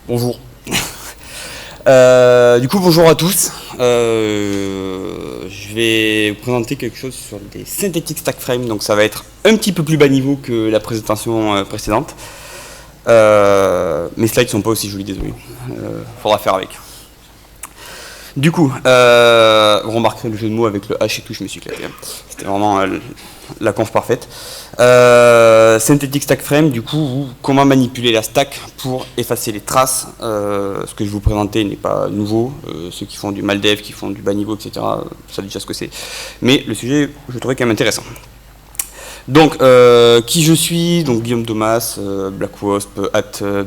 Bonjour. Du coup, bonjour à tous. Je vais vous présenter quelque chose sur des synthétiques stack frame, donc ça va être un petit peu plus bas niveau que la présentation précédente. Mes slides sont pas aussi jolis, désolé. Faudra faire avec. Du coup, vous remarquerez le jeu de mots avec le H et tout, je me suis éclaté. C'était vraiment la conf parfaite. Synthetic Stack Frame, du coup, comment manipuler la stack pour effacer les traces. Ce que je vais vous présenter n'est pas nouveau. Ceux qui font du maldev, qui font du bas niveau, etc., savent déjà ce que c'est. Mais le sujet, je le trouvais quand même intéressant. Donc, qui je suis? Donc, Guillaume Domas, BlackWasp,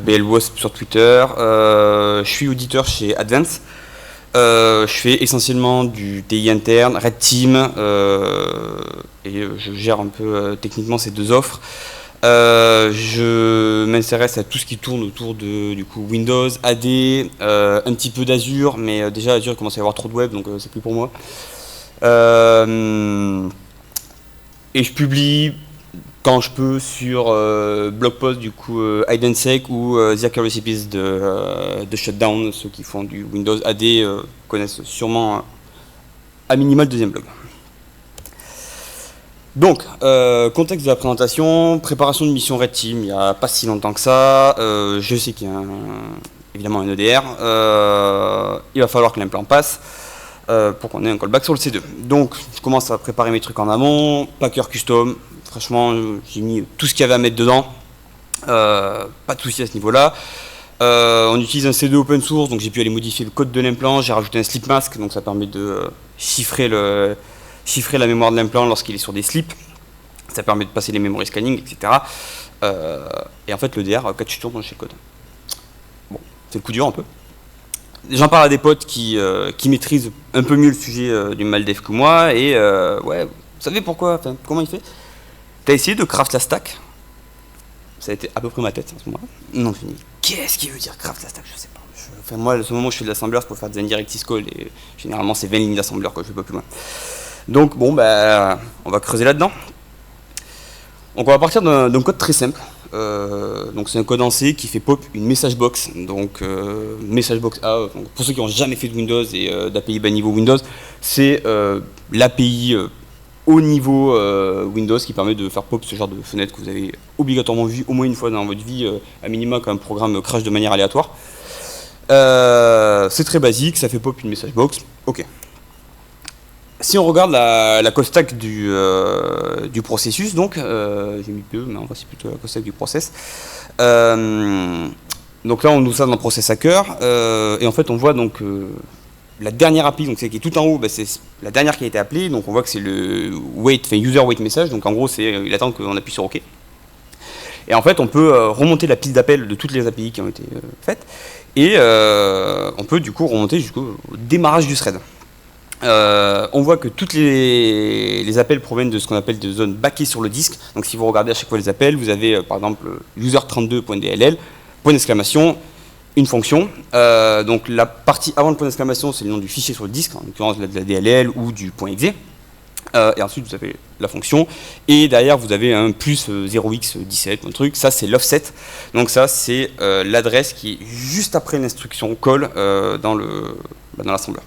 @BLWasp sur Twitter. Je suis auditeur chez Advance. Je fais essentiellement du TI interne, Red Team, et je gère un peu techniquement ces deux offres. Je m'intéresse à tout ce qui tourne autour de du coup, Windows, AD, un petit peu d'Azure, mais déjà Azure il commence à y avoir trop de web, donc c'est plus pour moi. Et je publie quand je peux sur blog post du coup Hide&Seek ou The Recipes de Shutdown. Ceux qui font du Windows AD connaissent sûrement à minima le deuxième blog. Donc, contexte de la présentation, préparation de mission Red Team, il n'y a pas si longtemps que ça. Je sais qu'il y a évidemment un EDR. Il va falloir que l'implant passe pour qu'on ait un callback sur le C2. Donc, je commence à préparer mes trucs en amont, Packer custom. Franchement, j'ai mis tout ce qu'il y avait à mettre dedans. Pas de souci à ce niveau-là. On utilise un C2 open source, donc j'ai pu aller modifier le code de l'implant. J'ai rajouté un slip mask, donc ça permet de chiffrer la mémoire de l'implant lorsqu'il est sur des slips. Ça permet de passer les memory scanning, etc. Et en fait, le DR, quand tu tournes dans le shellcode. Bon, c'est le coup dur un peu. J'en parle à des potes qui maîtrisent un peu mieux le sujet du maldev que moi. Et ouais, vous savez pourquoi, comment il fait? T'as essayé de craft la stack? Ça a été à peu près ma tête à ce moment-là. Non, je me dis, qu'est-ce qui veut dire craft la stack? Je sais pas. Moi, à ce moment où je fais de l'assembleur, c'est pour faire des indirects call et généralement c'est 20 lignes d'assembleur, je vais pas plus loin. Donc bon, on va creuser là-dedans. Donc on va partir d'un code très simple. Donc c'est un code en C qui fait pop une message box. Donc message box A, donc pour ceux qui n'ont jamais fait de Windows et d'API bas niveau Windows, c'est l'API au niveau Windows qui permet de faire pop ce genre de fenêtre que vous avez obligatoirement vu au moins une fois dans votre vie, à minima quand un programme crash de manière aléatoire. C'est très basique, ça fait pop une message box. Ok. Si on regarde la code stack du processus, donc j'ai mis peu, mais en vrai c'est plutôt la code stack du process. Donc là on ouvre ça dans Process Hacker et en fait on voit donc la dernière API, donc c'est qui est tout en haut, c'est la dernière qui a été appelée, donc on voit que c'est le user wait message, donc en gros il attend qu'on appuie sur OK. Et en fait on peut remonter la pile d'appel de toutes les API qui ont été faites et on peut du coup remonter jusqu'au démarrage du thread. On voit que tous les appels proviennent de ce qu'on appelle des zones backées sur le disque. Donc si vous regardez à chaque fois les appels, vous avez par exemple user32.dll, point d'exclamation, une fonction. Donc la partie avant le point d'exclamation, c'est le nom du fichier sur le disque, en l'occurrence de la DLL ou du .exe. Et ensuite vous avez la fonction. Et derrière vous avez un plus 0x17, un truc. Ça c'est l'offset. Donc ça c'est l'adresse qui est juste après l'instruction call dans l'assembleur.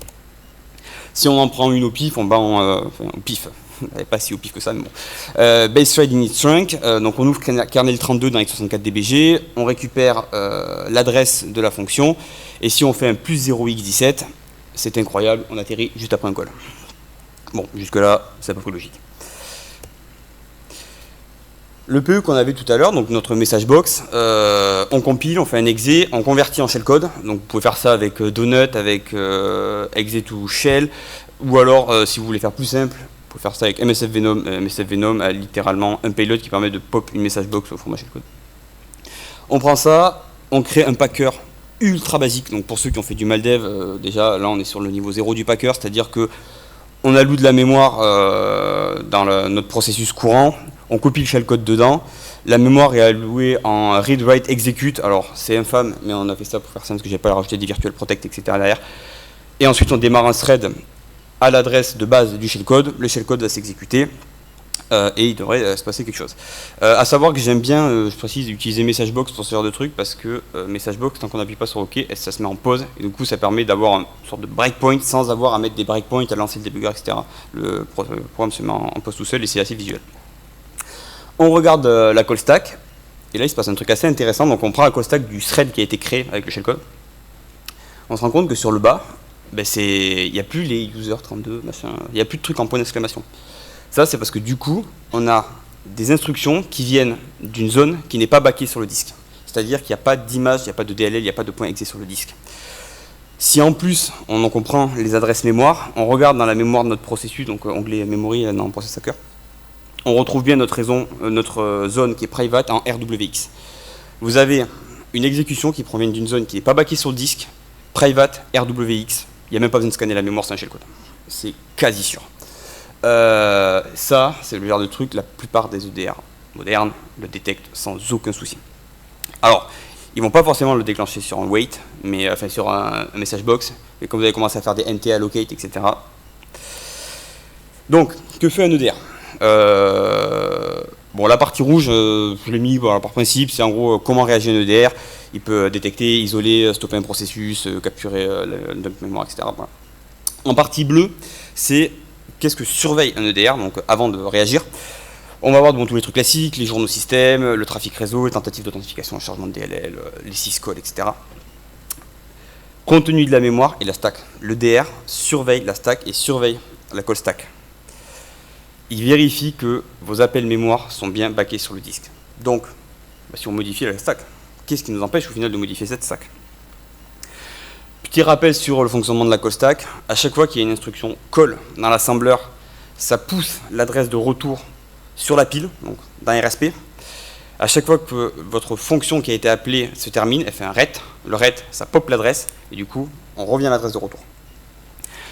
Si on en prend une au pif, au pif, pas si au pif que ça, mais bon. Base thread init trunk, donc on ouvre kernel 32 dans x64dbg, on récupère l'adresse de la fonction, et si on fait un plus 0x17, c'est incroyable, on atterrit juste après un call. Bon, jusque-là, c'est à peu près logique. Le PE qu'on avait tout à l'heure, donc notre message box, on compile, on fait un exe, on convertit en shellcode. Donc vous pouvez faire ça avec Donut, avec exe to shell, ou alors si vous voulez faire plus simple, vous pouvez faire ça avec MSF Venom. MSF Venom a littéralement un payload qui permet de pop une message box au format shellcode. On prend ça, on crée un packer ultra basique. Donc pour ceux qui ont fait du maldev, déjà là on est sur le niveau 0 du packer, c'est-à-dire que on alloue de la mémoire dans notre processus courant. On copie le shellcode dedans. La mémoire est allouée en read, write, execute. Alors, c'est infâme, mais on a fait ça pour faire ça parce que j'ai pas rajouté des virtual protect, etc. derrière. Et ensuite, on démarre un thread à l'adresse de base du shellcode. Le shellcode va s'exécuter. et il devrait se passer quelque chose. À savoir que j'aime bien, je précise, utiliser MessageBox pour ce genre de truc, parce que MessageBox, tant qu'on n'appuie pas sur OK, ça se met en pause, et du coup ça permet d'avoir une sorte de breakpoint sans avoir à mettre des breakpoints, à lancer le débugger, etc. Le programme se met en pause tout seul et c'est assez visuel. On regarde la call stack, et là il se passe un truc assez intéressant. Donc on prend la call stack du thread qui a été créé avec le shellcode. On se rend compte que sur le bas, il n'y a plus les user32, machin, il n'y a plus de trucs en point d'exclamation. Ça, c'est parce que du coup, on a des instructions qui viennent d'une zone qui n'est pas backée sur le disque. C'est-à-dire qu'il n'y a pas d'image, il n'y a pas de DLL, il n'y a pas de point exe sur le disque. Si en plus, on en comprend les adresses mémoire, on regarde dans la mémoire de notre processus, donc onglet memory dans Process Hacker, on retrouve bien notre zone qui est private en RWX. Vous avez une exécution qui provient d'une zone qui n'est pas backée sur le disque, private RWX. Il n'y a même pas besoin de scanner la mémoire, c'est un shellcode. C'est quasi sûr. Ça, c'est le genre de truc, la plupart des EDR modernes le détectent sans aucun souci. Alors, ils vont pas forcément le déclencher sur un wait, mais enfin sur un message box, mais quand vous allez commencer à faire des NT allocate, etc. Donc, que fait un EDR? Bon, la partie rouge, je l'ai mis par principe, c'est en gros comment réagir un EDR. Il peut détecter, isoler, stopper un processus, capturer le dump mémoire, etc. Voilà. En partie bleue, c'est qu'est-ce que surveille un EDR, donc avant de réagir. On va voir tous les trucs classiques, les journaux système, le trafic réseau, les tentatives d'authentification, le chargement de DLL, les syscalls, etc. Contenu de la mémoire et la stack. L'EDR surveille la stack et surveille la call stack. Il vérifie que vos appels mémoire sont bien backés sur le disque. Donc, si on modifie la stack, qu'est-ce qui nous empêche au final de modifier cette stack? Petit rappel sur le fonctionnement de la call stack. À chaque fois qu'il y a une instruction call dans l'assembler, ça pousse l'adresse de retour sur la pile, donc dans RSP. À chaque fois que votre fonction qui a été appelée se termine, elle fait un ret. Le ret, ça pop l'adresse, et du coup, on revient à l'adresse de retour.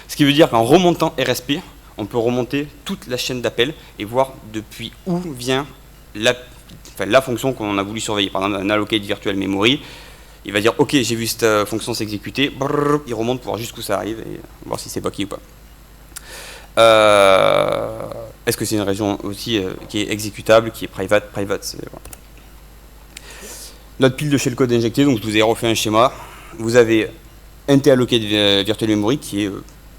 Ce qui veut dire qu'en remontant RSP, on peut remonter toute la chaîne d'appels et voir depuis où vient la fonction qu'on a voulu surveiller. Par exemple, un allocate virtual memory, il va dire ok, j'ai vu cette fonction s'exécuter, il remonte pour voir jusqu'où ça arrive et voir si c'est backé ou pas. Est-ce que c'est une région aussi qui est exécutable, qui est private, voilà. Notre pile de shellcode injecté, donc je vous ai refait un schéma. Vous avez NT allocate virtual memory qui est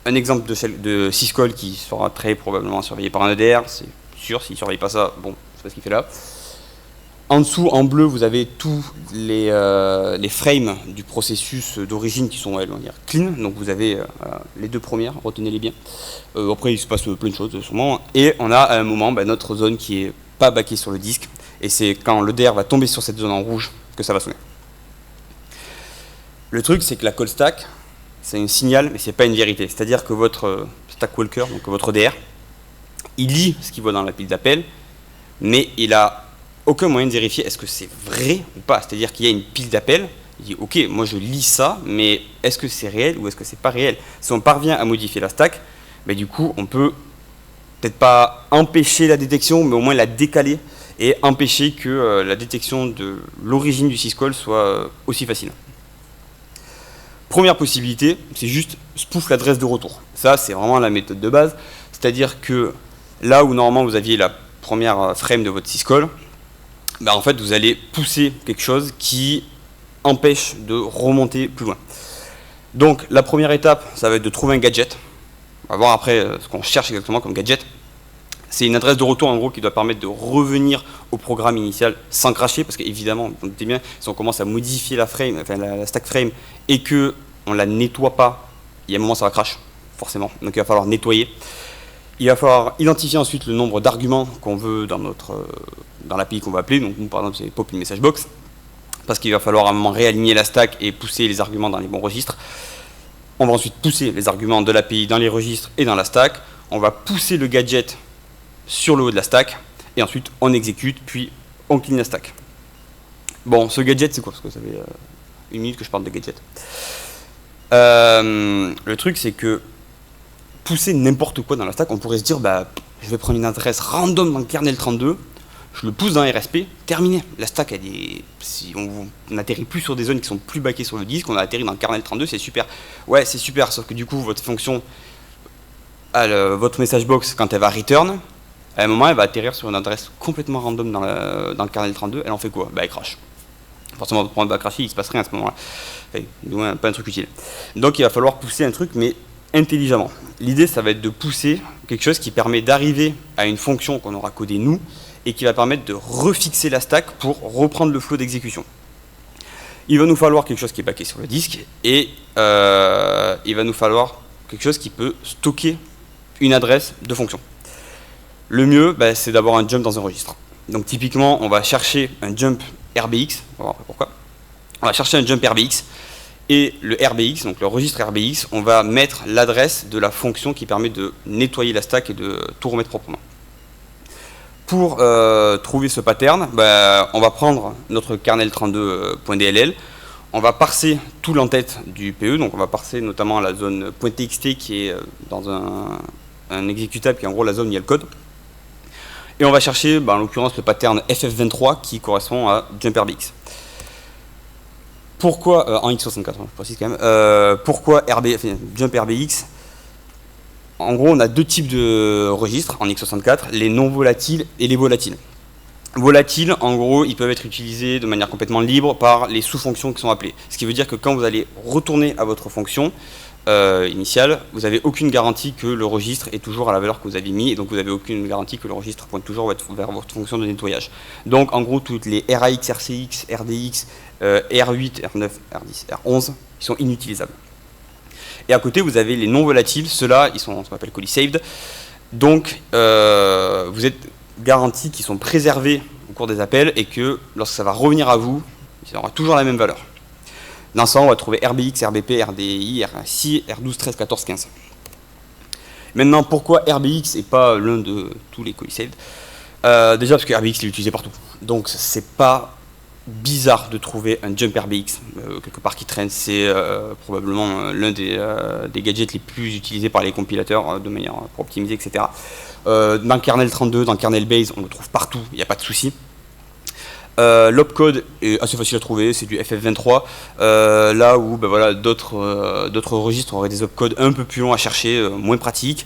un exemple de syscall qui sera très probablement surveillé par un EDR, c'est sûr. S'il ne surveille pas ça, bon, je sais pas ce qu'il fait là. En dessous, en bleu, vous avez tous les frames du processus d'origine qui sont, on va dire, clean. Donc vous avez les deux premières, retenez-les bien. Après, il se passe plein de choses, sûrement. Et on a à un moment notre zone qui est pas backée sur le disque. Et c'est quand l'EDR va tomber sur cette zone en rouge que ça va sonner. Le truc, c'est que la call stack, c'est un signal, mais c'est pas une vérité. C'est-à-dire que votre stack walker, donc votre EDR, il lit ce qu'il voit dans la pile d'appel, mais il a aucun moyen de vérifier est-ce que c'est vrai ou pas. C'est-à-dire qu'il y a une pile d'appels, il dit ok, moi je lis ça, mais est-ce que c'est réel ou est-ce que c'est pas réel? Si on parvient à modifier la stack, du coup on peut peut-être pas empêcher la détection, mais au moins la décaler et empêcher que la détection de l'origine du syscall soit aussi facile. Première possibilité, c'est juste spoof l'adresse de retour. Ça, c'est vraiment la méthode de base. C'est-à-dire que là où normalement vous aviez la première frame de votre syscall, en fait, vous allez pousser quelque chose qui empêche de remonter plus loin. Donc, la première étape, ça va être de trouver un gadget. On va voir après ce qu'on cherche exactement comme gadget. C'est une adresse de retour, en gros, qui doit permettre de revenir au programme initial sans cracher, parce qu'évidemment, vous notez bien, si on commence à modifier la stack frame, et qu'on ne la nettoie pas, il y a un moment, ça va crash, forcément. Donc, il va falloir nettoyer. Il va falloir identifier ensuite le nombre d'arguments qu'on veut dans l'API qu'on va appeler. Donc nous, par exemple, c'est pop une message box, parce qu'il va falloir à un moment réaligner la stack et pousser les arguments dans les bons registres. On va ensuite pousser les arguments de l'API dans les registres et dans la stack. On va pousser le gadget sur le haut de la stack, et ensuite on exécute, puis on clean la stack. Bon, ce gadget, c'est quoi? Parce que ça fait une minute que je parle de gadget. Le truc, c'est que pousser n'importe quoi dans la stack, on pourrait se dire, je vais prendre une adresse random dans le kernel 32, je le pousse dans RSP, terminé. La stack, si on n'atterrit plus sur des zones qui sont plus backées sur le disque, on a atterri dans le kernel 32, c'est super. Ouais, c'est super, sauf que du coup, votre fonction, votre message box, quand elle va return, à un moment, elle va atterrir sur une adresse complètement random dans le kernel 32, elle en fait quoi? Bah, elle crache. Forcément, votre programme va crasher, il ne se passe rien à ce moment-là. Enfin, du moins, pas un truc utile. Donc, il va falloir pousser un truc, mais intelligemment. L'idée, ça va être de pousser quelque chose qui permet d'arriver à une fonction qu'on aura codée nous, et qui va permettre de refixer la stack pour reprendre le flow d'exécution. Il va nous falloir quelque chose qui est backé sur le disque, et il va nous falloir quelque chose qui peut stocker une adresse de fonction. Le mieux, bah, c'est d'avoir un jump dans un registre. Donc typiquement, on va chercher un jump RBX, on va voir après pourquoi. On va chercher un jump RBX, et le RBX, donc le registre RBX, on va mettre l'adresse de la fonction qui permet de nettoyer la stack et de tout remettre proprement. Pour trouver ce pattern, bah, on va prendre notre kernel32.dll, on va parser tout l'entête du PE, donc on va parser notamment la zone .txt qui est dans un exécutable qui est en gros la zone où il y a le code. Et on va chercher, bah, en l'occurrence, le pattern FF23 qui correspond à JumpRBX. Pourquoi, en x64, je précise quand même, pourquoi JumpRBX? En gros, on a deux types de registres en x64, les non volatiles et les volatiles. Volatiles, en gros, ils peuvent être utilisés de manière complètement libre par les sous-fonctions qui sont appelées. Ce qui veut dire que quand vous allez retourner à votre fonction initiale, vous n'avez aucune garantie que le registre est toujours à la valeur que vous avez mis, et donc vous n'avez aucune garantie que le registre pointe toujours vers votre fonction de nettoyage. Donc, en gros, toutes les RAX, RCX, RDX, R8, R9, R10, R11, ils sont inutilisables. Et à côté, vous avez les non volatiles, ceux-là, ils sont ce qu'on appelle ColliSaved. Donc, vous êtes garantis qu'ils sont préservés au cours des appels et que lorsque ça va revenir à vous, il aura toujours la même valeur. Dans ça, on va trouver RBX, RBP, RDI, RSI, R12, 13, 14, 15. Maintenant, pourquoi RBX et pas l'un de tous les ColliSaved? Déjà parce que RBX est utilisé partout. Donc, c'est pas bizarre de trouver un jump RBX quelque part qui traîne. C'est probablement l'un des gadgets les plus utilisés par les compilateurs de manière pour optimiser, etc. Dans le kernel 32, dans le kernel base, on le trouve partout, il n'y a pas de souci. L'opcode est assez facile à trouver, c'est du FF23, là où ben voilà, d'autres registres auraient des opcodes un peu plus longs à chercher, moins pratiques.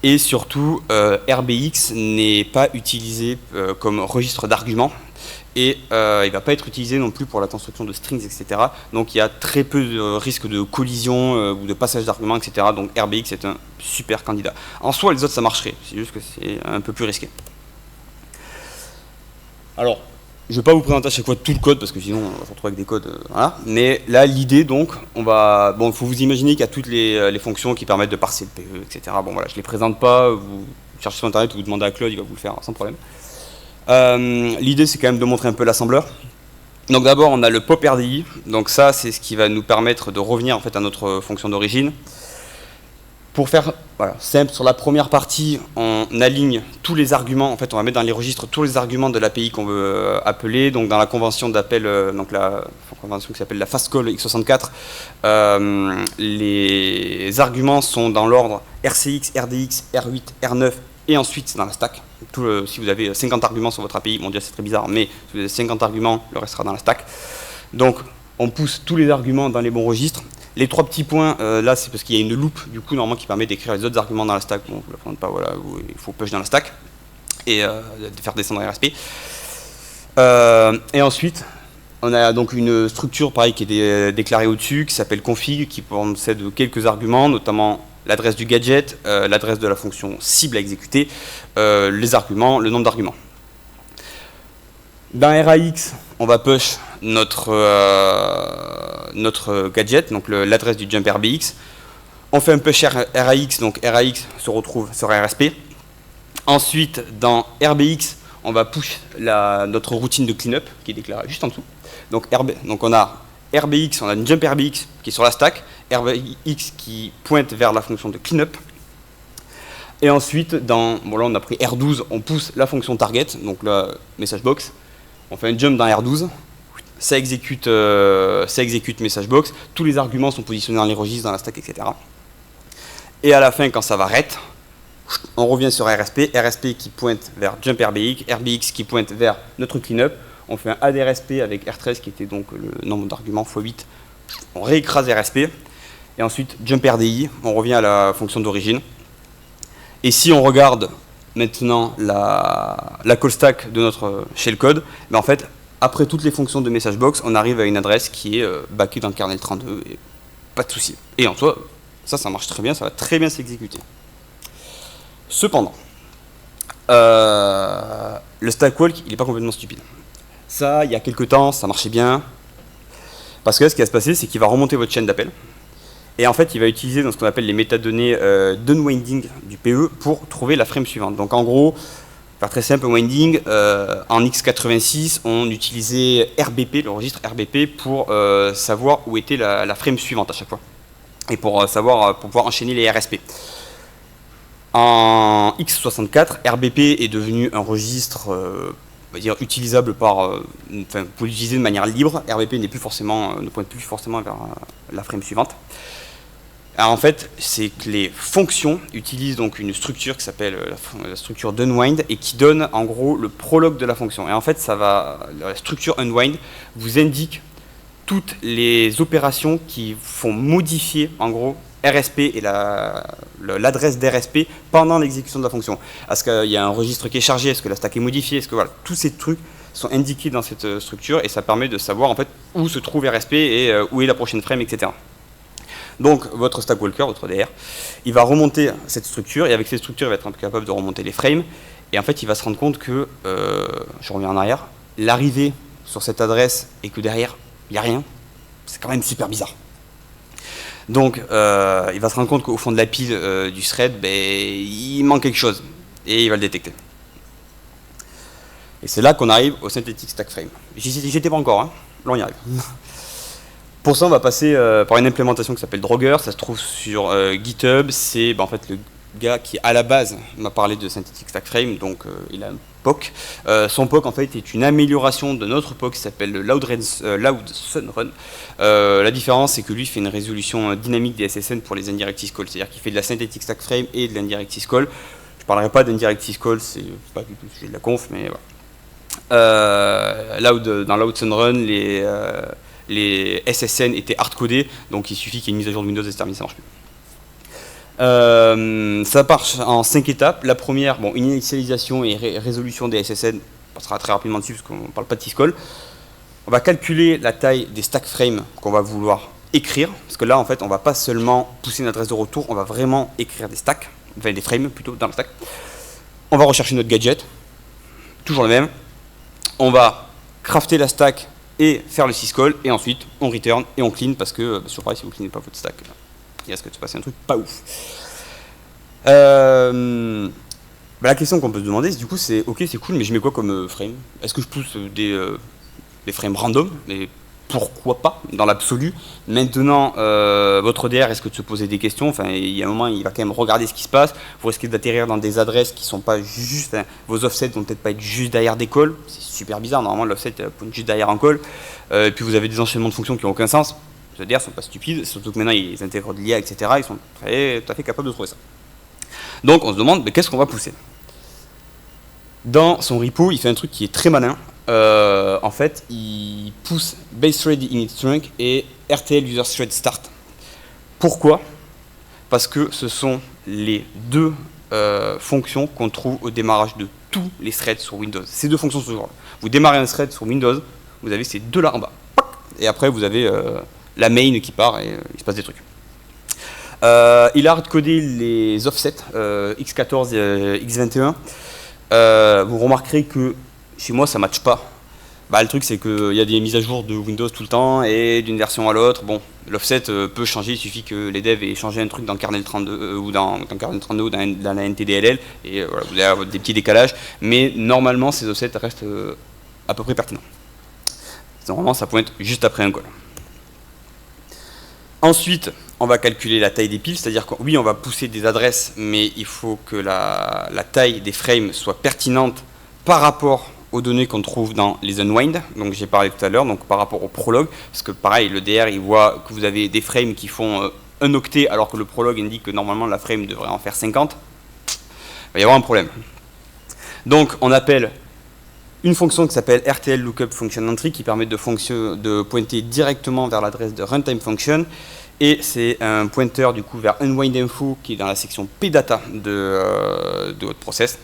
Et surtout, RBX n'est pas utilisé comme registre d'arguments, et il ne va pas être utilisé non plus pour la construction de strings, etc. Donc il y a très peu de risque de collision ou de passage d'arguments, etc. Donc RBX est un super candidat. En soi, les autres, ça marcherait, c'est juste que c'est un peu plus risqué. Alors, je ne vais pas vous présenter à chaque fois tout le code, parce que sinon, on va se retrouver avec des codes, voilà. Mais là, l'idée, donc, il faut vous imaginer qu'il y a toutes les fonctions qui permettent de parser le PE, etc. Bon, voilà, je ne les présente pas, vous cherchez sur Internet ou vous demandez à Claude, il va vous le faire sans problème. L'idée, c'est quand même de montrer un peu l'assembleur. Donc d'abord, on a le pop RDI. Donc ça, c'est ce qui va nous permettre de revenir en fait à notre fonction d'origine. Pour faire simple, sur la première partie, on aligne tous les arguments. En fait, on va mettre dans les registres tous les arguments de l'API qu'on veut appeler. Donc dans la convention d'appel, donc la convention qui s'appelle la fastcall x64, les arguments sont dans l'ordre RCX, RDX, R8, R9 et ensuite dans la stack. Si vous avez 50 arguments sur votre API, bon, déjà c'est très bizarre, mais si vous avez 50 arguments, le reste sera dans la stack. Donc on pousse tous les arguments dans les bons registres. Les trois petits points, là c'est parce qu'il y a une loupe du coup normalement qui permet d'écrire les autres arguments dans la stack. Bon, vous ne la prenez pas, voilà, il faut push dans la stack et de faire descendre RSP. Et ensuite, on a donc une structure pareil qui est déclarée au-dessus, qui s'appelle config, qui possède quelques arguments, notamment l'adresse du gadget, l'adresse de la fonction cible à exécuter, les arguments, le nombre d'arguments. Dans RAX, on va push notre gadget, donc l'adresse du jump RBX. On fait un push RAX, donc RAX se retrouve sur RSP. Ensuite, dans RBX, on va push notre routine de cleanup qui est déclarée juste en dessous. Donc on a RBX, on a une jump RBX qui est sur la stack, RBX qui pointe vers la fonction de cleanup. Et ensuite, là on a pris R12, on pousse la fonction target, donc la message box. On fait un jump dans R12, ça exécute message box, tous les arguments sont positionnés dans les registres, dans la stack, etc. Et à la fin, quand ça va ret, on revient sur RSP, RSP qui pointe vers jump RBX, RBX qui pointe vers notre cleanup. On fait un add RSP avec R13 qui était donc le nombre d'arguments x 8. On réécrase RSP. Et ensuite, jump RDI, on revient à la fonction d'origine. Et si on regarde maintenant la call stack de notre shellcode, mais en fait, après toutes les fonctions de message box, on arrive à une adresse qui est backée dans le kernel 32, et pas de souci. Et en soi, ça marche très bien, ça va très bien s'exécuter. Cependant, le stack walk, il n'est pas complètement stupide. Ça, il y a quelques temps, ça marchait bien, parce que ce qui va se passer, c'est qu'il va remonter votre chaîne d'appel, et en fait, il va utiliser dans ce qu'on appelle les métadonnées d'unwinding du PE pour trouver la frame suivante. Donc en gros, faire très simple, winding, en x86, on utilisait RBP, le registre RBP, pour savoir où était la frame suivante à chaque fois, et pour pouvoir enchaîner les RSP. En x64, RBP est devenu un registre on va dire, utilisable pour l'utiliser de manière libre. RBP ne pointe plus forcément vers la frame suivante. Alors en fait, c'est que les fonctions utilisent donc une structure qui s'appelle la structure d'unwind et qui donne en gros le prologue de la fonction. Et en fait, la structure unwind vous indique toutes les opérations qui font modifier en gros RSP et l'adresse d'RSP pendant l'exécution de la fonction. Est-ce qu'il y a un registre qui est chargé? Est-ce que la stack est modifiée? Est-ce que voilà, tous ces trucs sont indiqués dans cette structure et ça permet de savoir en fait où se trouve RSP et où est la prochaine frame, etc. Donc votre stack walker, votre DR, il va remonter cette structure et avec cette structure il va être capable de remonter les frames et en fait il va se rendre compte que, je reviens en arrière, l'arrivée sur cette adresse et que derrière il n'y a rien, c'est quand même super bizarre. Donc il va se rendre compte qu'au fond de la pile du thread, il manque quelque chose et il va le détecter. Et c'est là qu'on arrive au Synthetic Stack Frame. J'y étais pas encore, hein. Là on y arrive. Pour ça, on va passer par une implémentation qui s'appelle Draugr. Ça se trouve sur GitHub. C'est en fait le gars qui, à la base, m'a parlé de Synthetic Stack Frame. Donc, il a un POC. Son POC, en fait, est une amélioration de notre POC qui s'appelle le Loud Sun Run. La différence, c'est que lui fait une résolution dynamique des SSN pour les indirect syscall. C'est-à-dire qu'il fait de la Synthetic Stack Frame et de l'indirect syscall. Je ne parlerai pas d'indirect syscall, c'est pas du tout le sujet de la conf, mais voilà. Dans Loud Sun Run, les SSN étaient hard-codés, donc il suffit qu'il y ait une mise à jour de Windows et c'est terminé, ça marche plus. Ça marche en 5 étapes. La première, initialisation et résolution des SSN, on passera très rapidement dessus parce qu'on ne parle pas de syscall. On va calculer la taille des stack frames qu'on va vouloir écrire, parce que là en fait on ne va pas seulement pousser une adresse de retour, on va vraiment écrire des stacks, enfin des frames plutôt dans le stack. On va rechercher notre gadget, toujours le même. On va crafter la stack et faire le syscall, et ensuite on return et on clean, parce que, surprise, si vous cleanez pas votre stack, il risque de se passer un truc pas ouf. La question qu'on peut se demander, du coup, c'est ok, c'est cool, mais je mets quoi comme frame? Est-ce que je pousse des frames random? Mais pourquoi pas, dans l'absolu? Maintenant, votre DR risque de se poser des questions. Enfin, il y a un moment, il va quand même regarder ce qui se passe. Vous risquez d'atterrir dans des adresses qui sont pas juste. Vos offsets vont peut-être pas être juste derrière des calls. C'est super bizarre. Normalement, l'offset pointe juste derrière un call. Et puis vous avez des enchaînements de fonctions qui n'ont aucun sens. Les DR sont pas stupides. Surtout que maintenant, ils intègrent de l'IA, etc. Ils sont tout à fait capables de trouver ça. Donc, on se demande, mais qu'est-ce qu'on va pousser? Dans son repo, il fait un truc qui est très malin. En fait, il pousse base thread init trunk et RTL user thread start. Pourquoi? Parce que ce sont les deux fonctions qu'on trouve au démarrage de tous les threads sur Windows. Ces deux fonctions sont toujours là. Vous démarrez un thread sur Windows, vous avez ces deux là en bas. Et après, vous avez la main qui part et il se passe des trucs. Il a hardcodé les offsets x14 et x21. Vous remarquerez que chez moi ça ne matche pas. Le truc c'est qu'il y a des mises à jour de Windows tout le temps et d'une version à l'autre. Bon, l'offset peut changer, il suffit que les devs aient changé un truc dans le kernel 32 ou dans le kernel 32 ou dans la NTDLL et voilà, vous allez avoir des petits décalages. Mais normalement ces offsets restent à peu près pertinents. Normalement ça pointe juste après un call. Ensuite, on va calculer la taille des piles, c'est-à-dire que oui, on va pousser des adresses, mais il faut que la taille des frames soit pertinente par rapport aux données qu'on trouve dans les unwind. Donc j'ai parlé tout à l'heure, donc par rapport au prologue, parce que pareil, le DR, il voit que vous avez des frames qui font un octet, alors que le prologue indique que normalement la frame devrait en faire 50. Il va y avoir un problème. Donc on appelle une fonction qui s'appelle RTL Lookup Function Entry qui permet de pointer directement vers l'adresse de runtime function et c'est un pointeur du coup vers unwind info qui est dans la section pdata de votre process.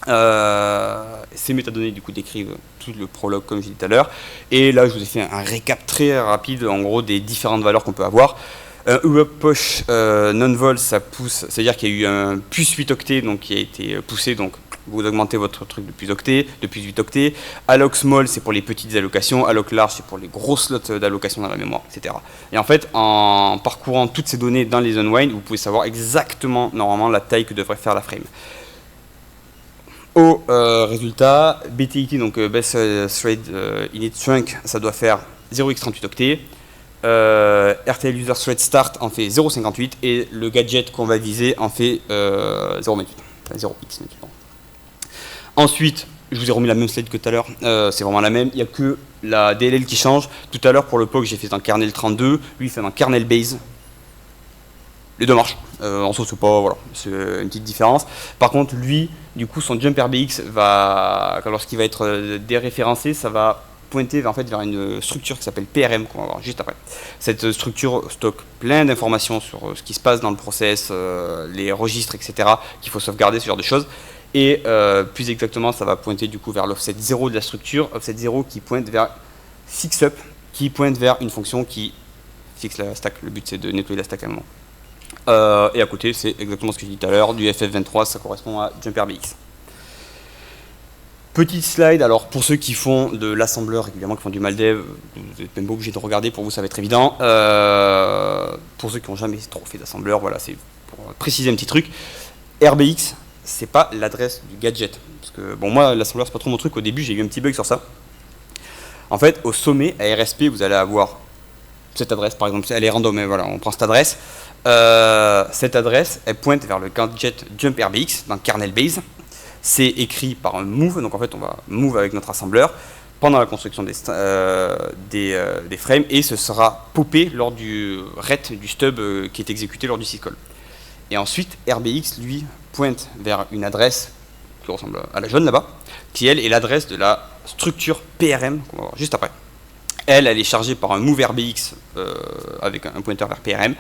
Ces métadonnées du coup décrivent tout le prologue comme je disais tout à l'heure. Et là je vous ai fait un récap très rapide en gros des différentes valeurs qu'on peut avoir. UAP push non-vol, ça pousse, c'est-à-dire qu'il y a eu un plus 8 octets donc, qui a été poussé, donc vous augmentez votre truc de plus 8 octets. Alloc small, c'est pour les petites allocations. Alloc large, c'est pour les gros slots d'allocation dans la mémoire, etc. Et en fait, en parcourant toutes ces données dans les unwind, vous pouvez savoir exactement, normalement, la taille que devrait faire la frame. Au résultat, BTIT, donc Best Thread Init Trunk, ça doit faire 0x38 octets. RTL User Thread Start en fait 0,58 et le gadget qu'on va viser en fait 0,28. Enfin 0x28. Ensuite, je vous ai remis la même slide que tout à l'heure, c'est vraiment la même, il n'y a que la DLL qui change. Tout à l'heure pour le POC j'ai fait dans kernel 32, lui il fait dans kernel base. Les deux marchent, en soi c'est pas, voilà, c'est une petite différence. Par contre lui, du coup son jump RBX va, lorsqu'il va être déréférencé, ça va pointer en fait, vers une structure qui s'appelle PRM qu'on va voir juste après. Cette structure stocke plein d'informations sur ce qui se passe dans le process, les registres, etc. qu'il faut sauvegarder, ce genre de choses. Et plus exactement, ça va pointer du coup vers l'offset 0 de la structure, offset 0 qui pointe vers fixup, qui pointe vers une fonction qui fixe la stack. Le but c'est de nettoyer la stack à un moment. Et à côté, c'est exactement ce que j'ai dit tout à l'heure, du FF23, ça correspond à JumperBX. Petite slide, alors pour ceux qui font de l'assembleur régulièrement, qui font du maldev, vous n'êtes même pas obligé de regarder, pour vous ça va être évident. Pour ceux qui n'ont jamais trop fait d'assembleur, voilà, c'est pour préciser un petit truc. RBX, c'est pas l'adresse du gadget. Parce que, bon, moi, l'assembleur, c'est pas trop mon truc. Au début, j'ai eu un petit bug sur ça. En fait, au sommet, à RSP, vous allez avoir cette adresse, par exemple, elle est random, mais voilà, on prend cette adresse. Cette adresse, elle pointe vers le gadget jump RBX dans kernel base. C'est écrit par un move, donc en fait, on va move avec notre assembleur pendant la construction des frames, et ce sera popé lors du ret du stub qui est exécuté lors du syscall. Et ensuite, RBX, lui, pointe vers une adresse qui ressemble à la jaune là-bas, qui, elle, est l'adresse de la structure PRM, qu'on va voir juste après. Elle est chargée par un move RBX avec un pointeur vers PRM,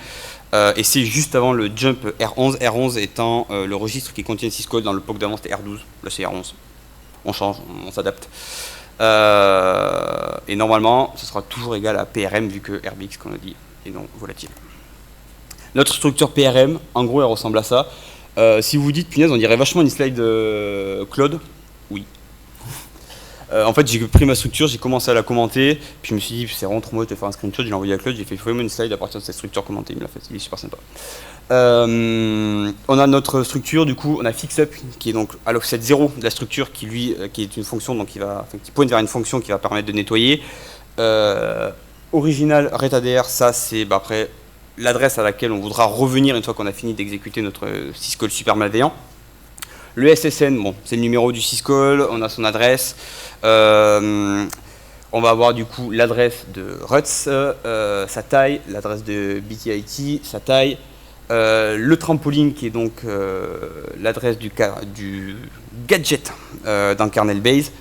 et c'est juste avant le jump R11, R11 étant le registre qui contient syscall. Dans le POC d'avant, c'était R12, là c'est R11. On change, on s'adapte. Et normalement, ce sera toujours égal à PRM, vu que RBX, qu'on a dit, est non volatile. Notre structure PRM, en gros, elle ressemble à ça. Si vous vous dites, punaise, on dirait vachement une slide Claude, oui. En fait, j'ai pris ma structure, j'ai commencé à la commenter, puis je me suis dit, c'est vraiment trop moche de faire un screenshot, je l'ai envoyé à Claude, j'ai fait vraiment une slide à partir de cette structure commentée, il me l'a fait, il est super sympa. On a notre structure, du coup, on a fixup, qui est donc à l'offset 0 de la structure, qui lui, qui est une fonction, donc qui pointe vers une fonction qui va permettre de nettoyer. Original retadr, ça c'est après l'adresse à laquelle on voudra revenir une fois qu'on a fini d'exécuter notre syscall super malveillant. Le SSN, bon, c'est le numéro du syscall, on a son adresse. On va avoir du coup l'adresse de Ruts, sa taille, l'adresse de BTIT, sa taille, le trampoline qui est donc l'adresse du gadget dans kernel base,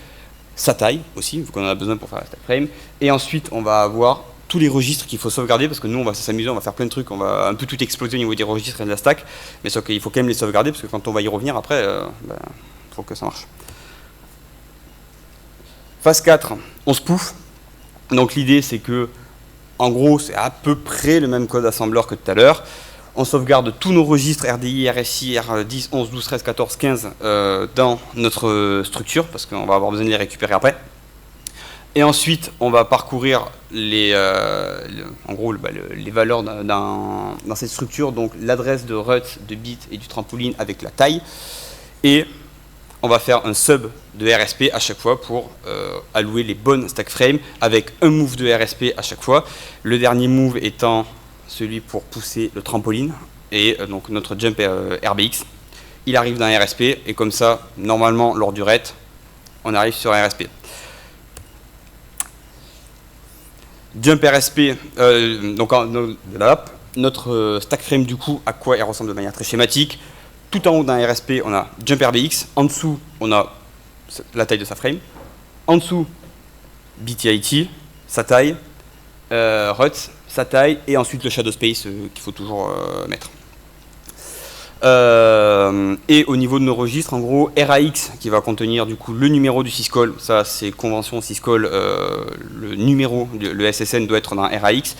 sa taille aussi, vu qu'on en a besoin pour faire la stack frame. Et ensuite, on va avoir tous les registres qu'il faut sauvegarder, parce que nous, on va s'amuser, on va faire plein de trucs, on va un peu tout exploser au niveau des registres et de la stack, mais sauf qu'il faut quand même les sauvegarder, parce que quand on va y revenir après, il faut que ça marche. Phase 4, on spoof. Donc l'idée, c'est que, en gros, c'est à peu près le même code assembleur que tout à l'heure. On sauvegarde tous nos registres RDI, RSI, R10, 11, 12, 13, 14, 15 dans notre structure, parce qu'on va avoir besoin de les récupérer après. Et ensuite, on va parcourir les valeurs dans cette structure, donc l'adresse de RUT, de bit et du trampoline avec la taille. Et on va faire un sub de RSP à chaque fois pour allouer les bonnes stack frames avec un move de RSP à chaque fois. Le dernier move étant celui pour pousser le trampoline et donc notre jump RBX. Il arrive dans RSP et comme ça, normalement, lors du RET, on arrive sur RSP. Jump RSP, donc notre stack frame du coup, à quoi elle ressemble de manière très schématique. Tout en haut d'un RSP, on a Jump RBX. En dessous, on a la taille de sa frame. En dessous, BTIT, sa taille, RUT, sa taille, et ensuite le shadow space qu'il faut toujours mettre. Et au niveau de nos registres, en gros, RAX qui va contenir du coup le numéro du syscall, ça c'est convention syscall, le numéro, le SSN doit être dans RAX.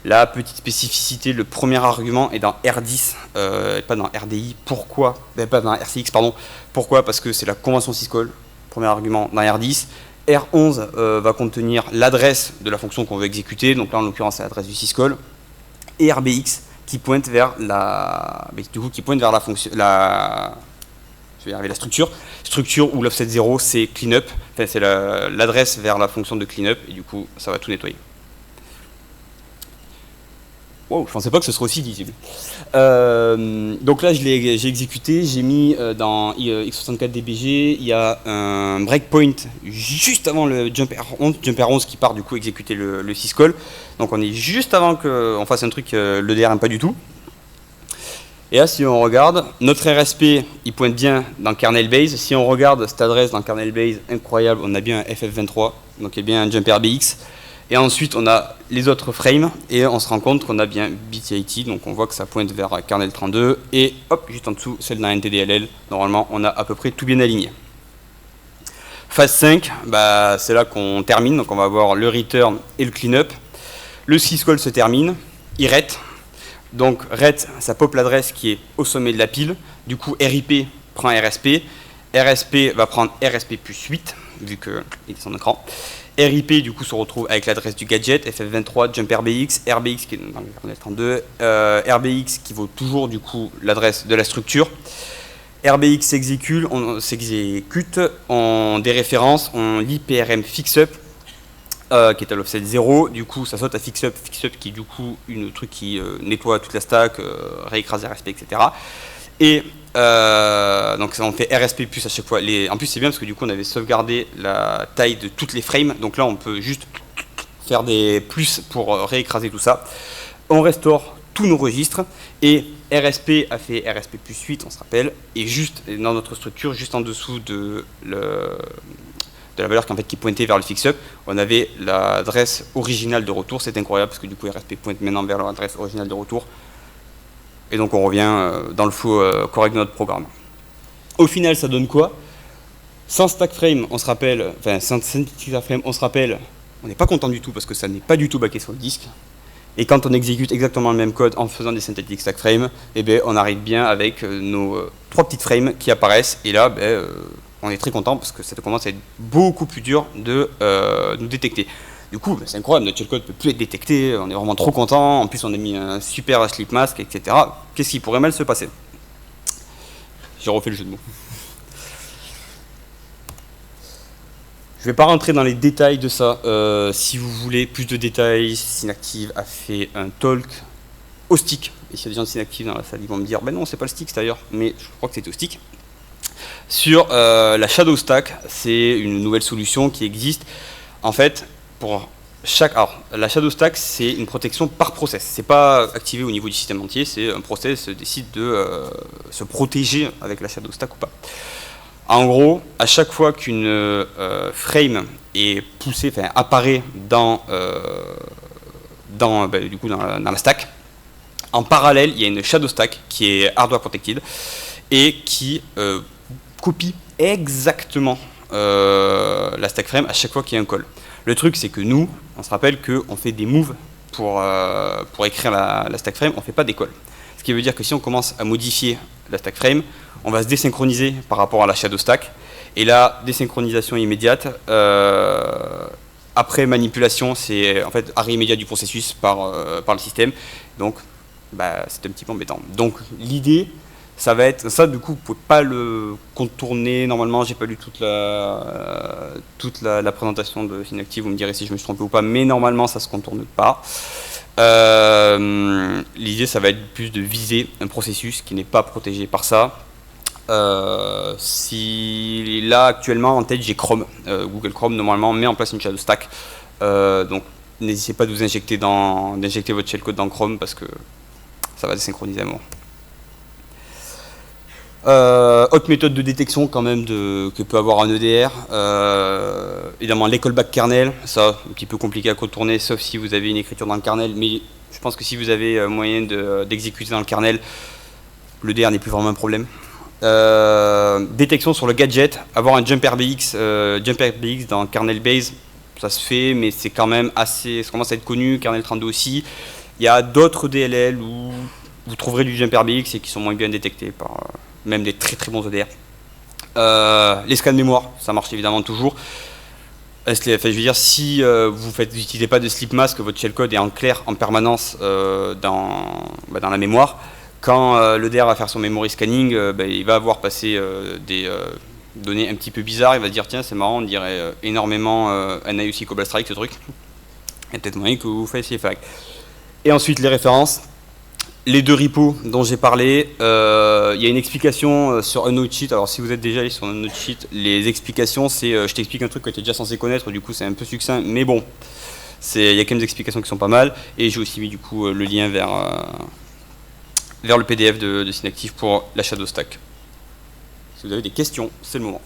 La petite spécificité, le premier argument est dans R10, pas dans RDI. Pourquoi? Pas dans RCX, pardon. Pourquoi? Parce que c'est la convention syscall, premier argument dans R10. R11 va contenir l'adresse de la fonction qu'on veut exécuter, donc là en l'occurrence c'est l'adresse du syscall. Et RBX qui pointe vers la, qui pointe vers la fonction, je vais arriver à la structure où l'offset 0 c'est cleanup, enfin, c'est l'adresse vers la fonction de cleanup et du coup ça va tout nettoyer. Wow, je pensais pas que ce serait aussi visible. Donc là j'ai exécuté, j'ai mis dans x64dbg, il y a un breakpoint juste avant le jumper11 qui part du coup exécuter le syscall. Donc on est juste avant qu'on fasse un truc l'EDR n'aime pas du tout. Et là si on regarde, notre RSP il pointe bien dans kernel base. Si on regarde cette adresse dans kernel base, incroyable, on a bien un FF23, donc il y a bien un jumper BX. Et ensuite, on a les autres frames et on se rend compte qu'on a bien BT80, donc on voit que ça pointe vers kernel 32 et hop, juste en dessous, celle d'un NTDLL. Normalement, on a à peu près tout bien aligné. Phase 5, c'est là qu'on termine, donc on va avoir le return et le cleanup. Le syscall se termine, il ret. Donc ret, ça pop l'adresse qui est au sommet de la pile. Du coup, RIP prend RSP. RSP va prendre RSP plus 8, vu qu'il est son écran. RIP du coup se retrouve avec l'adresse du gadget, FF23, jump RBX, RBX qui est dans le kernel 32, RBX qui vaut toujours du coup l'adresse de la structure. RBX s'exécute, on déréférence, on lit PRM fixup qui est à l'offset 0, du coup ça saute à fixup qui est du coup une truc qui nettoie toute la stack, réécrase RSP, etc. Et donc on fait RSP plus à chaque fois. En plus c'est bien parce que du coup on avait sauvegardé la taille de toutes les frames. Donc là on peut juste faire des plus pour réécraser tout ça. On restaure tous nos registres et RSP a fait RSP plus 8 on se rappelle. Et juste dans notre structure, juste en dessous de la valeur qui pointait vers le fixup, on avait l'adresse originale de retour. C'est incroyable parce que du coup RSP pointe maintenant vers l'adresse originale de retour. Et donc on revient dans le flow correct de notre programme. Au final, ça donne quoi? Sans stack frame, on se rappelle, enfin sans synthetic frame, on se rappelle, on n'est pas content du tout parce que ça n'est pas du tout backé sur le disque. Et quand on exécute exactement le même code en faisant des synthetic stack frame, eh bien, on arrive bien avec nos 3 petites frames qui apparaissent. Et là, on est très content parce que ça commence à être beaucoup plus dur de nous détecter. Du coup, c'est incroyable, notre shellcode ne peut plus être détecté, on est vraiment trop content, en plus on a mis un super slip mask, etc. Qu'est-ce qui pourrait mal se passer? J'ai refait le jeu de mots. Je ne vais pas rentrer dans les détails de ça. Si vous voulez plus de détails, Synactive a fait un talk au stick. Et s'il y a des gens de Synactive dans la salle, ils vont me dire, ben non, c'est pas le stick d'ailleurs, mais je crois que c'était au stick. Sur la Shadow Stack, c'est une nouvelle solution qui existe. En fait, alors, la Shadow Stack, c'est une protection par process. C'est pas activé au niveau du système entier, c'est un process décide de se protéger avec la Shadow Stack ou pas. En gros, à chaque fois qu'une frame est poussée, enfin apparaît dans la stack, en parallèle, il y a une Shadow Stack qui est hardware protected et qui copie exactement la stack frame à chaque fois qu'il y a un call. Le truc, c'est que nous, on se rappelle qu'on fait des moves pour écrire la stack frame, on ne fait pas des calls. Ce qui veut dire que si on commence à modifier la stack frame, on va se désynchroniser par rapport à la shadow stack. Et là, désynchronisation immédiate. Après manipulation, c'est en fait arrêt immédiat du processus par le système. Donc, c'est un petit peu embêtant. Donc, l'idée, ça va être ça. Du coup, vous ne pouvez pas le contourner. Normalement, j'ai pas lu toute la présentation de Synactive. Vous me direz si je me suis trompé ou pas. Mais normalement, ça se contourne pas. L'idée, ça va être plus de viser un processus qui n'est pas protégé par ça. Si là actuellement en tête j'ai Chrome, Google Chrome normalement met en place une shadow stack, donc n'hésitez pas de vous d'injecter votre shellcode dans Chrome parce que ça va désynchroniser à mort. Autre méthode de détection quand même que peut avoir un EDR, évidemment les callback kernel, ça un petit peu compliqué à contourner sauf si vous avez une écriture dans le kernel, mais je pense que si vous avez moyen d'exécuter dans le kernel, Le DR n'est plus vraiment un problème. Détection sur le gadget, avoir un jumper BX dans kernel base, ça se fait, mais c'est quand même assez, ça commence à être connu, kernel 32 aussi. Il y a d'autres DLL où vous trouverez du jumper BX et qui sont moins bien détectés par même des très très bons EDR. Les scans mémoire, ça marche évidemment toujours. Je veux dire, si vous n'utilisez pas de slip mask, votre shellcode est en clair en permanence dans la mémoire. Quand l'EDR va faire son memory scanning, il va avoir passé des données un petit peu bizarres. Il va se dire tiens, c'est marrant, on dirait énormément un IOC Cobalt Strike ce truc. Il y a peut-être moyen que vous fassiez FAG. Et ensuite les références. Les 2 repos dont j'ai parlé, il y a une explication sur UnknownCheat. Alors si vous êtes déjà allé sur UnknownCheat, les explications c'est je t'explique un truc que tu es déjà censé connaître, du coup c'est un peu succinct, mais bon, il y a quand même des explications qui sont pas mal. Et j'ai aussi mis du coup le lien vers le PDF de Synactive pour la Shadow Stack. Si vous avez des questions, c'est le moment.